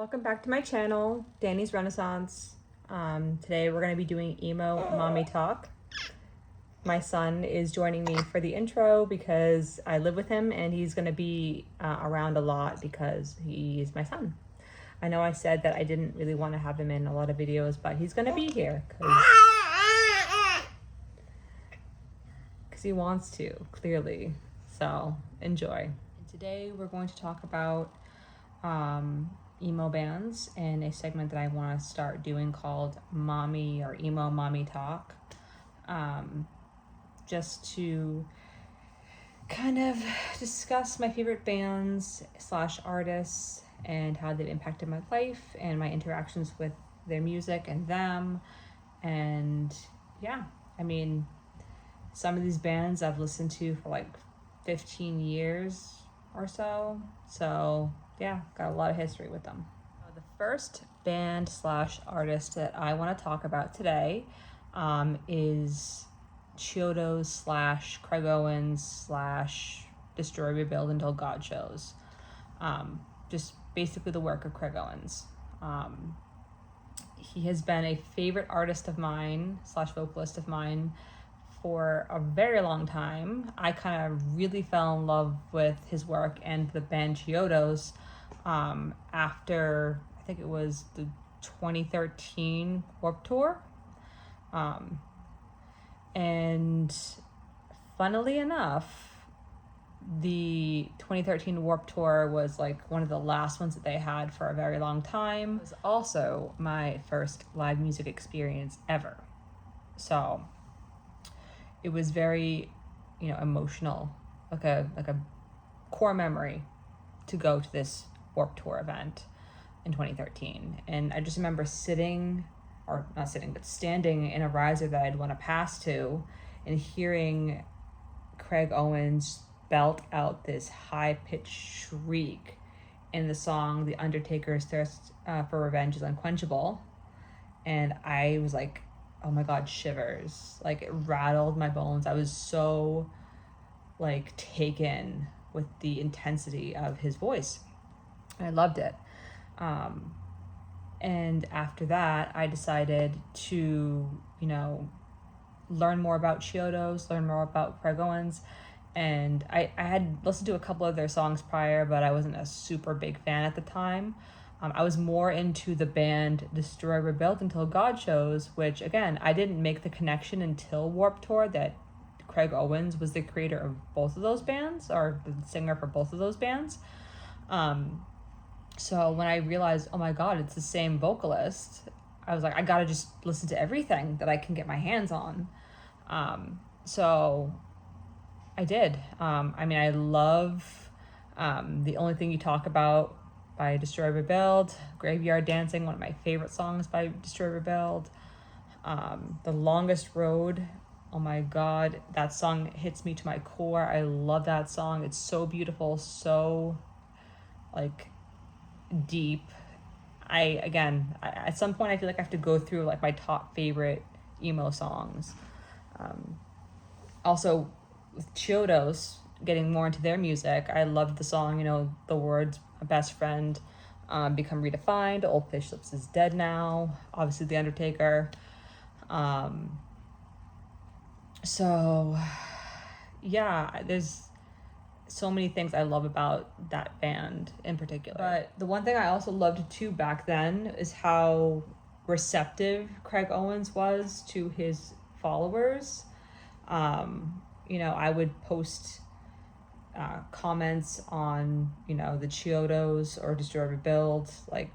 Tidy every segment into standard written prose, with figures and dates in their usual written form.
Welcome back to my channel, Danny's Renaissance. Today we're going to be doing Emo Mommy Talk. My son is joining me for the intro because I live with him and he's going to be around a lot because he's my son. I know I said that I didn't really want to have him in a lot of videos, but he's going to be here because he wants to, clearly. So enjoy. And today we're going to talk about emo bands and a segment that I want to start doing called Mommy or Emo Mommy Talk, just to kind of discuss my favorite bands / artists and how they've impacted my life and my interactions with their music and them. And yeah, I mean, some of these bands I've listened to for like 15 years or so. So yeah, got a lot of history with them. The first band / artist that I want to talk about today is Chiodos / Craig Owens / Destroy, Rebuild Until God Shows. Just basically the work of Craig Owens. He has been a favorite artist of mine / vocalist of mine for a very long time. I kind of really fell in love with his work and the band Chiodos after, I think it was the 2013 Warped Tour. And funnily enough, the 2013 Warped Tour was like one of the last ones that they had for a very long time. It was also my first live music experience ever. So it was very, emotional, like a core memory to go to this Warped Tour event in 2013. And I just remember standing in a riser that I'd want to pass to and hearing Craig Owens belt out this high-pitched shriek in the song The Undertaker's Thirst for Revenge is Unquenchable. And I was like, oh my God, shivers. Like, it rattled my bones. I was so taken with the intensity of his voice. I loved it. And after that, I decided to, learn more about Chiodos, learn more about Craig Owens. And I had listened to a couple of their songs prior, but I wasn't a super big fan at the time. I was more into the band Destroy, Rebuild Until God Shows, which, again, I didn't make the connection until Warped Tour that Craig Owens was the creator of both of those bands, or the singer for both of those bands. So when I realized, oh my God, it's the same vocalist, I was like, I gotta just listen to everything that I can get my hands on. So I did. I love The Only Thing You Talk About by Destroy, Rebuild, Graveyard Dancing, one of my favorite songs by Destroy, Rebuild. The Longest Road, oh my God, that song hits me to my core. I love that song. It's so beautiful, so deep. At some point I feel like I have to go through my top favorite emo songs. Also with Chiodos, getting more into their music, I loved the song, the words, "A Best Friend," Become Redefined, Old Fish Lips is Dead Now, obviously The Undertaker. So yeah, there's so many things I love about that band in particular. But the one thing I also loved too back then is how receptive Craig Owens was to his followers. I would post comments on, the Chiodos or Destroy, Rebuild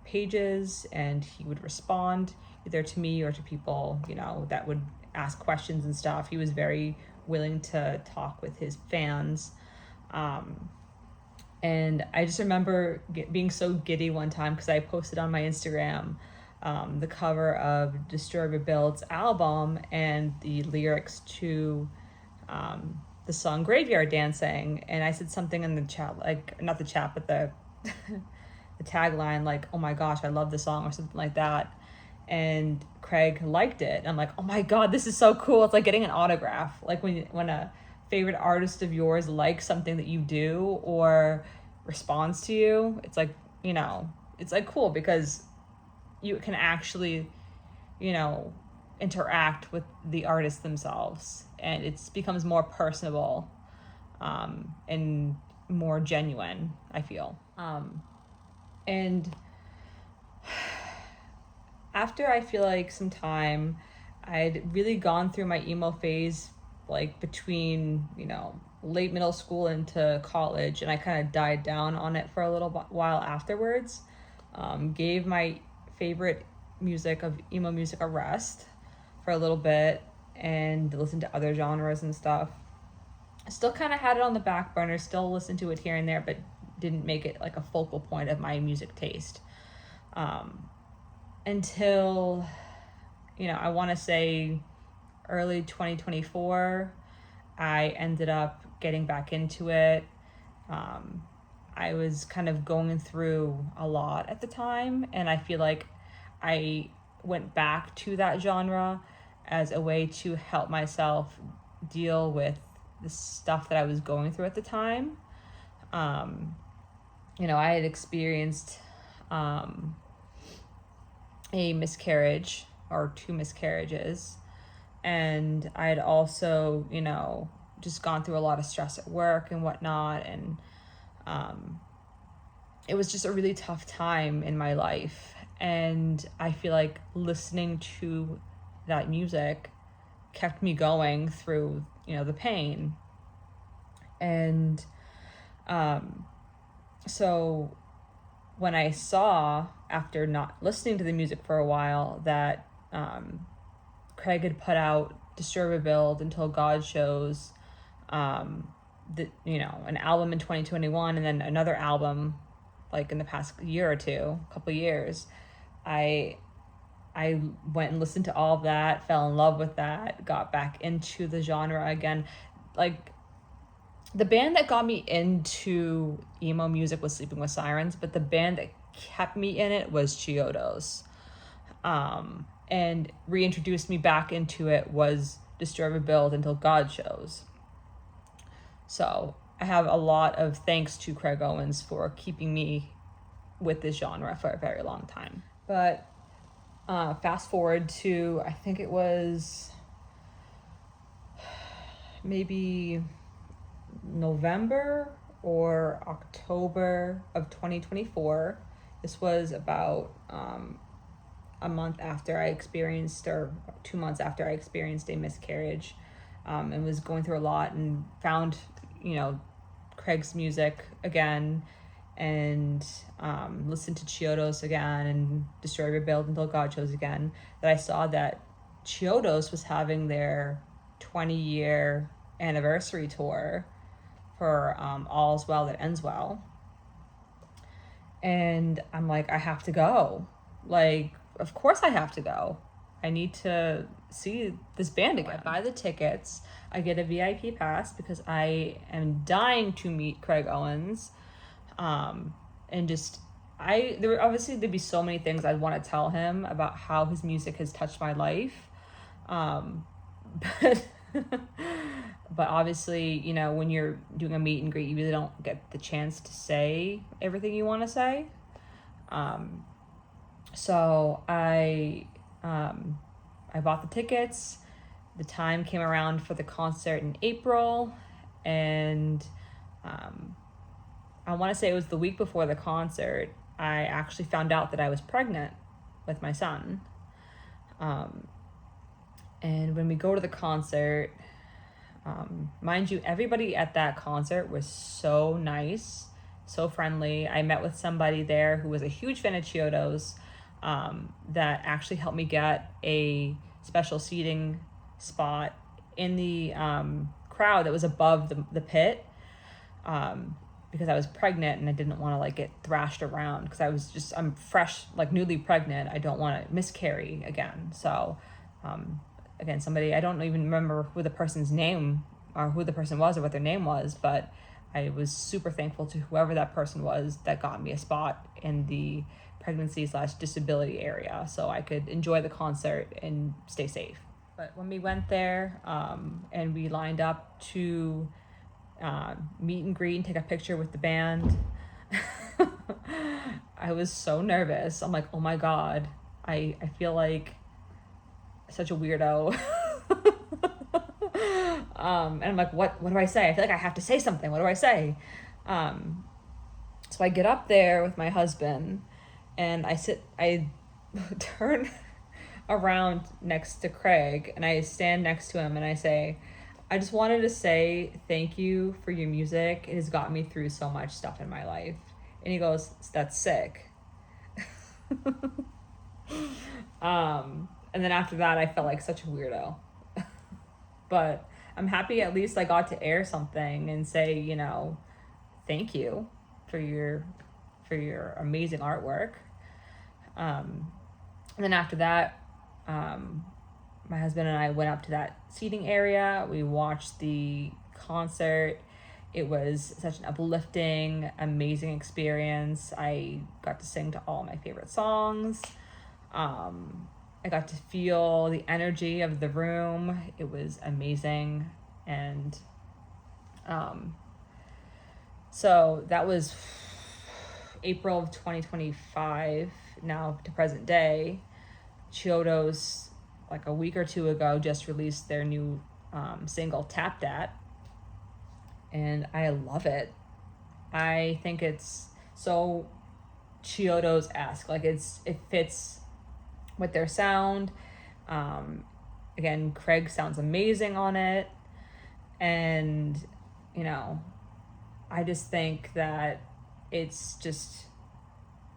pages, and he would respond either to me or to people, that would ask questions and stuff. He was very willing to talk with his fans. And I just remember being so giddy one time because I posted on my Instagram the cover of Destroy, Rebuild's album and the lyrics to the song Graveyard Dancing, and I said something in the chat, not the chat, but the the tagline, oh my gosh, I love this song, or something like that. And Craig liked it. I'm like, oh my God, this is so cool. It's like getting an autograph. When a favorite artist of yours likes something that you do or responds to you, it's it's like cool because you can actually, you know, interact with the artists themselves, and it becomes more personable and more genuine, I feel. And after I feel like some time, I'd really gone through my emo phase, like between, you know, late middle school into college, and I kind of died down on it for a little while afterwards. Gave my favorite music of emo music a rest for a little bit and listened to other genres and stuff. I still kind of had it on the back burner, still listened to it here and there, but didn't make it like a focal point of my music taste. Until, you know, I want to say early 2024, I ended up getting back into it. I was kind of going through a lot at the time, and I feel like I went back to that genre as a way to help myself deal with the stuff that I was going through at the time. You know, I had experienced a miscarriage or 2 miscarriages, and I had also, you know, just gone through a lot of stress at work and whatnot, and it was just a really tough time in my life. And I feel like listening to that music kept me going through, you know, the pain. And so when I saw, after not listening to the music for a while, that Craig had put out Disturb a Build Until God Shows, you know, an album in 2021, and then another album like in the past year or two, couple years, I went and listened to all of that, fell in love with that, got back into the genre again. Like, the band that got me into emo music was Sleeping with Sirens, but the band that kept me in it was Chiodos. And reintroduced me back into it was Disturb a Build Until God Shows. So I have a lot of thanks to Craig Owens for keeping me with this genre for a very long time. But fast forward to, I think it was maybe November or October of 2024. This was about a month after I experienced, or 2 months after I experienced a miscarriage, and was going through a lot, and found, you know, Craig's music again, and listened to Chiodos again, and Destroy Rebuild Until God Shows again, that I saw that Chiodos was having their 20-year anniversary tour for All's Well That Ends Well. And I'm like, I have to go. Like, of course I have to go. I need to see this band again. I buy the tickets. I get a VIP pass because I am dying to meet Craig Owens. And just, there'd be so many things I'd want to tell him about how his music has touched my life. But but obviously, you know, when you're doing a meet and greet, you really don't get the chance to say everything you want to say. So I bought the tickets. The time came around for the concert in April, and I want to say it was the week before the concert, I actually found out that I was pregnant with my son. And when we go to the concert, mind you, everybody at that concert was so nice, so friendly. I met with somebody there who was a huge fan of Chiodos, that actually helped me get a special seating spot in the crowd that was above the pit, because I was pregnant and I didn't want to like get thrashed around, because I'm fresh, like newly pregnant. I don't want to miscarry again. So again, somebody, I don't even remember who the person's name or who the person was or what their name was, but I was super thankful to whoever that person was that got me a spot in the pregnancy/disability area so I could enjoy the concert and stay safe. But when we went there, and we lined up to meet and greet and take a picture with the band, I was so nervous. I'm like, oh my God, I feel like such a weirdo. And I'm like, what do I say? I feel like I have to say something. What do I say? So I get up there with my husband and I turn around next to Craig and I stand next to him and I say, I just wanted to say thank you for your music. It has gotten me through so much stuff in my life. And he goes, that's sick. And then after that, I felt like such a weirdo. But I'm happy at least I got to air something and say, you know, thank you for your amazing artwork. And then after that, my husband and I went up to that seating area. We watched the concert. It was such an uplifting, amazing experience. I got to sing to all my favorite songs. I got to feel the energy of the room. It was amazing. And so that was April of 2025, now to present day. Chiodos, like a week or two ago, just released their new single, Tap Dat. And I love it. I think it's so Chiodos-esque. Like it fits with their sound. Again, Craig sounds amazing on it. And, you know, I just think that it's just,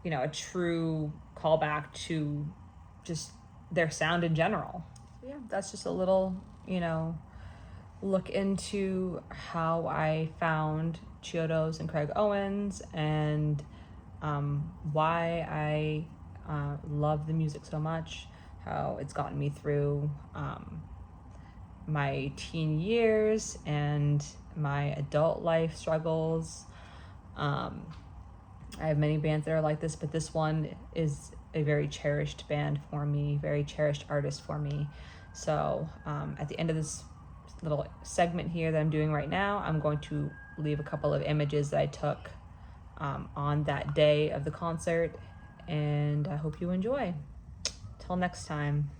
you know, a true callback to just their sound in general. Yeah, that's just a little, you know, look into how I found Chiodos and Craig Owens and why I love the music so much, how it's gotten me through my teen years and my adult life struggles. I have many bands that are like this, but this one is a very cherished band for me, very cherished artist for me. So at the end of this little segment here that I'm doing right now, I'm going to leave a couple of images that I took on that day of the concert, and I hope you enjoy. Till next time.